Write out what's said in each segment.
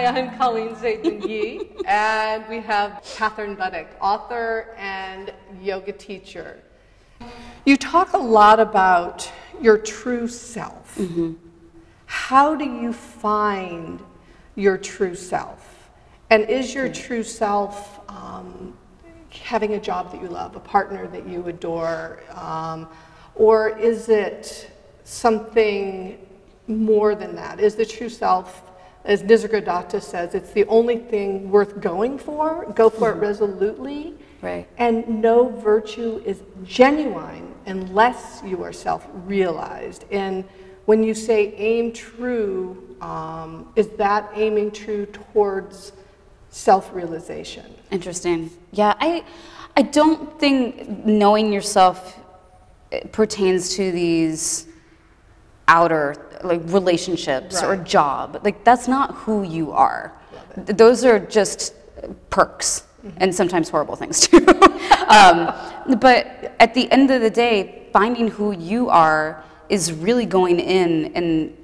Hi, I'm Colleen Yee, and we have Kathryn Budig, author and yoga teacher. You talk a lot about your true self. Mm-hmm. How do you find your true self? And is your true self having a job that you love, a partner that you adore, or is it something more than that? Is the true self, as Nisargadatta says, it's the only thing worth going for, go for it resolutely, right? And no virtue is genuine unless you are self-realized. And when you say aim true, is that aiming true towards self-realization? Interesting. Yeah, I don't think knowing yourself pertains to these outer like relationships or job. Like that's not who you are. Those are just perks and sometimes horrible things too. But at the end of the day, finding who you are is really going in and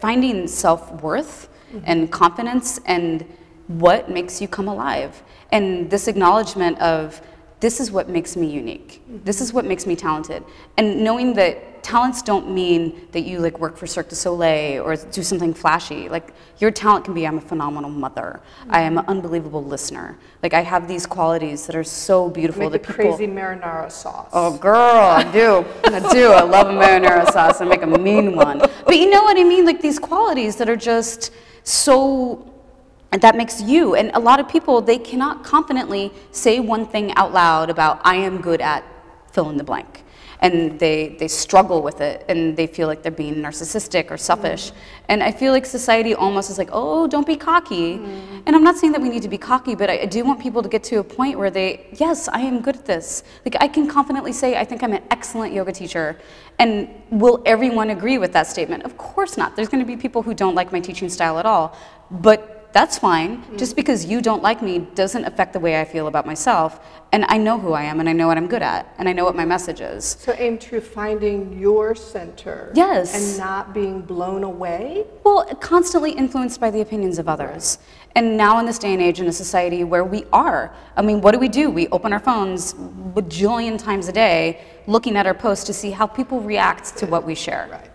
finding self-worth and confidence and what makes you come alive. And this acknowledgement of this is what makes me unique. This is what makes me talented. And knowing that talents don't mean that you like work for Cirque du Soleil or do something flashy. Like your talent can be I'm a phenomenal mother. I am an unbelievable listener. Like I have these qualities that are so beautiful that people... crazy marinara sauce. Oh girl, I do. I love a marinara sauce. I make a mean one. But you know what I mean? Like these qualities that are just so... And that makes you, and a lot of people, they cannot confidently say one thing out loud about, I am good at fill in the blank. And they struggle with it, and they feel like they're being narcissistic or selfish. And I feel like society almost is like, oh, don't be cocky. And I'm not saying that we need to be cocky, but I do want people to get to a point where yes, I am good at this. Like I can confidently say, I think I'm an excellent yoga teacher. And will everyone agree with that statement? Of course not. There's gonna be people who don't like my teaching style at all. But that's fine. Just because you don't like me doesn't affect the way I feel about myself. And I know who I am, and I know what I'm good at, and I know what my message is. So aim true finding your center. Yes. And not being blown away? Well, constantly influenced by the opinions of others. And now in this day and age in a society where we are, I mean, what do? We open our phones a bajillion times a day, looking at our posts to see how people react to what we share. Right.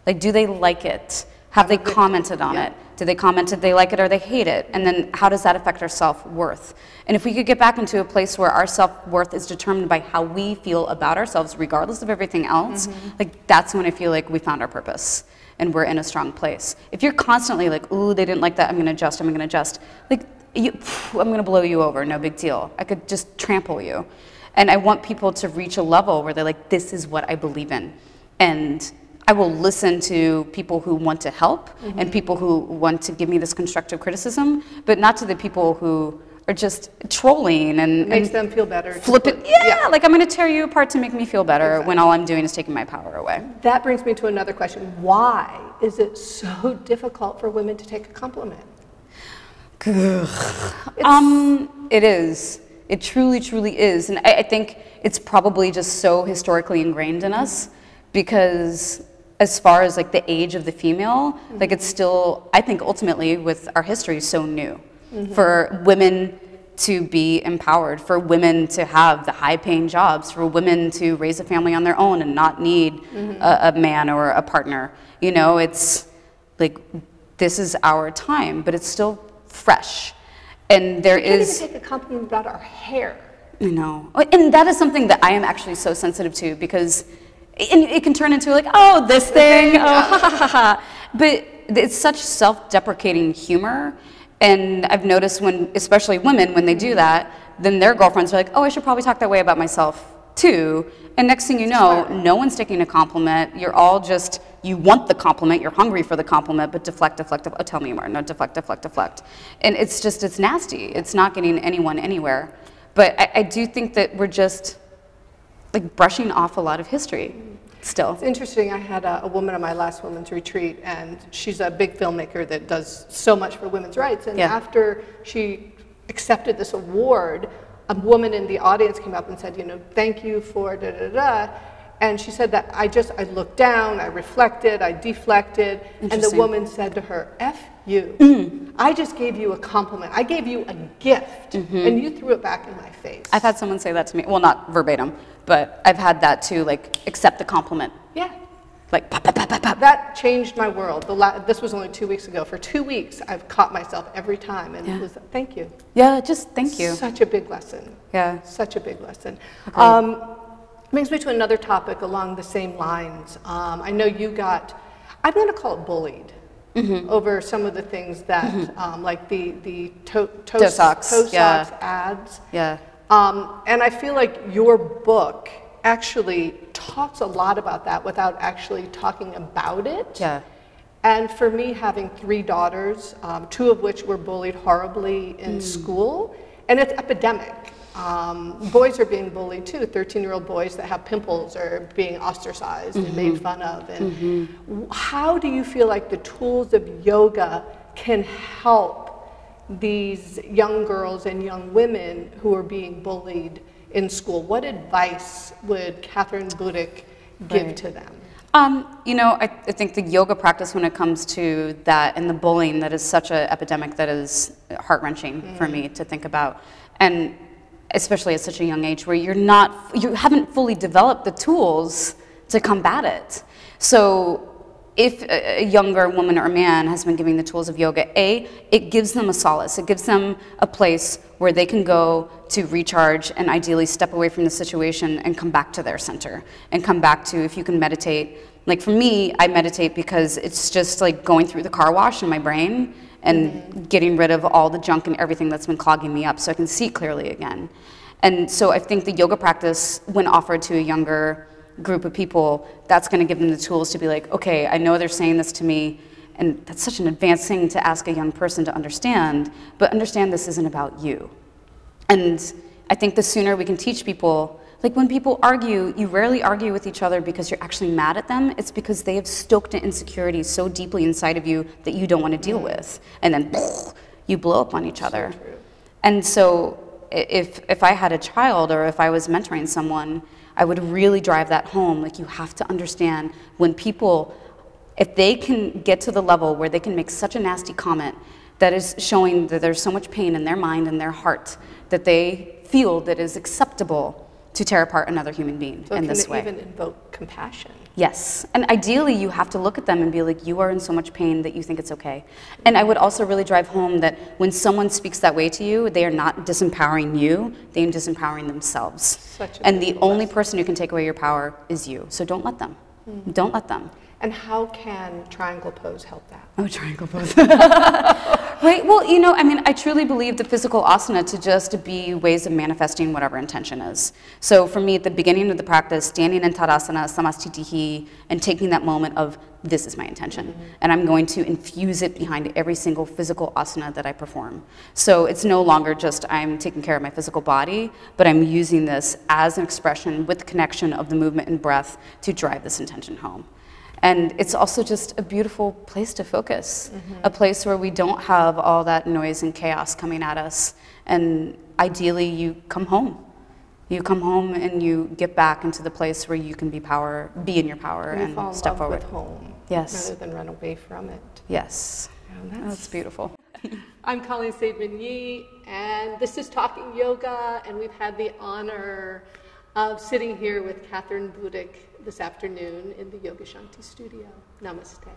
Like, do they like it? Have they commented on it? Do they comment if they like it or they hate it? And then how does that affect our self-worth? And if we could get back into a place where our self-worth is determined by how we feel about ourselves, regardless of everything else, like that's when I feel like we found our purpose and we're in a strong place. If you're constantly like, ooh, they didn't like that, I'm gonna adjust, like I'm gonna blow you over, no big deal. I could just trample you. And I want people to reach a level where they're like, this is what I believe in. And I will listen to people who want to help and people who want to give me this constructive criticism, but not to the people who are just trolling and makes them feel better. Flip it, yeah, like I'm going to tear you apart to make me feel better when all I'm doing is taking my power away. That brings me to another question. Why is it so difficult for women to take a compliment? It is. It truly, truly is. And I think it's probably just so historically ingrained in us because as far as like the age of the female, like it's still, I think ultimately with our history, so new. For women to be empowered, for women to have the high-paying jobs, for women to raise a family on their own and not need a man or a partner. You know, it's like, this is our time, but it's still fresh. And there is... You can't even take a compliment about our hair. You know, and that is something that I am actually so sensitive to because and it can turn into like, oh, this thing, oh, ha, ha, ha, ha. But it's such self-deprecating humor. And I've noticed when, especially women, when they do that, then their girlfriends are like, oh, I should probably talk that way about myself too. And next thing you know, no one's taking a compliment. You're all just, you want the compliment, you're hungry for the compliment, but deflect, deflect, oh, tell me more. No, deflect, deflect, deflect. And it's just, it's nasty. It's not getting anyone anywhere. But I do think that we're just like brushing off a lot of history still. It's interesting. I had a woman at my last women's retreat, and she's a big filmmaker that does so much for women's rights. And after she accepted this award, a woman in the audience came up and said, you know, thank you for da da da. And she said that I looked down, I reflected, I deflected, and the woman said to her, F you. I just gave you a compliment. I gave you a gift, and you threw it back in my face. I've had someone say that to me. Well, not verbatim, but I've had that too, like, accept the compliment. Yeah. Like, pop, pop, pop, pop, pop. That changed my world. This was only 2 weeks ago. For 2 weeks, I've caught myself every time, and it was, thank you. Yeah, just thank you. Such a big lesson. Yeah. Such a big lesson. Agreed. Brings me to another topic along the same lines. I know you got, I'm going to call it bullied over some of the things that, like the toe socks ads. Yeah. And I feel like your book actually talks a lot about that without actually talking about it. Yeah. And for me, having 3 daughters, 2 of which were bullied horribly in school, and it's epidemic. Boys are being bullied too. 13-year-old boys that have pimples are being ostracized and made fun of. And how do you feel like the tools of yoga can help these young girls and young women who are being bullied in school? What advice would Kathryn Budig give to them? You know, I think the yoga practice when it comes to that and the bullying, that is such an epidemic that is heart-wrenching for me to think about. And especially at such a young age where you haven't fully developed the tools to combat it. So if a younger woman or man has been given the tools of yoga, it gives them a solace. It gives them a place where they can go to recharge and ideally step away from the situation and come back to their center and come back to, if you can meditate. Like for me, I meditate because it's just like going through the car wash in my brain and getting rid of all the junk and everything that's been clogging me up so I can see clearly again. And so I think the yoga practice, when offered to a younger group of people, that's going to give them the tools to be like, okay, I know they're saying this to me, and that's such an advanced thing to ask a young person to understand, but understand this isn't about you. And I think the sooner we can teach people, like when people argue, you rarely argue with each other because you're actually mad at them. It's because they have stoked an insecurity so deeply inside of you that you don't want to deal with. And then you blow up on each other. So true. And so if I had a child or if I was mentoring someone, I would really drive that home. Like you have to understand when people, if they can get to the level where they can make such a nasty comment that is showing that there's so much pain in their mind and their heart that they feel that is acceptable to tear apart another human being in this way. So can it even invoke compassion? Yes, and ideally you have to look at them and be like, you are in so much pain that you think it's okay. And I would also really drive home that when someone speaks that way to you, they are not disempowering you, they are disempowering themselves. And the only person who can take away your power is you. So don't let them. Don't let them. And how can triangle pose help that? Oh, triangle pose. Right, well, you know, I mean, I truly believe the physical asana to just be ways of manifesting whatever intention is. So for me, at the beginning of the practice, standing in Tadasana, Samastitihi, and taking that moment of, this is my intention. And I'm going to infuse it behind every single physical asana that I perform. So it's no longer just I'm taking care of my physical body, but I'm using this as an expression with connection of the movement and breath to drive this intention home. And it's also just a beautiful place to focus, a place where we don't have all that noise and chaos coming at us. And ideally, you come home. You come home and you get back into the place where you can be in your power and step forward. With home, yes, rather than run away from it. Yes, that's beautiful. I'm Colleen Saidman-Yee, and this is Talking Yoga, and we've had the honor of sitting here with Kathryn Budig this afternoon in the Yoga Shanti studio. Namaste.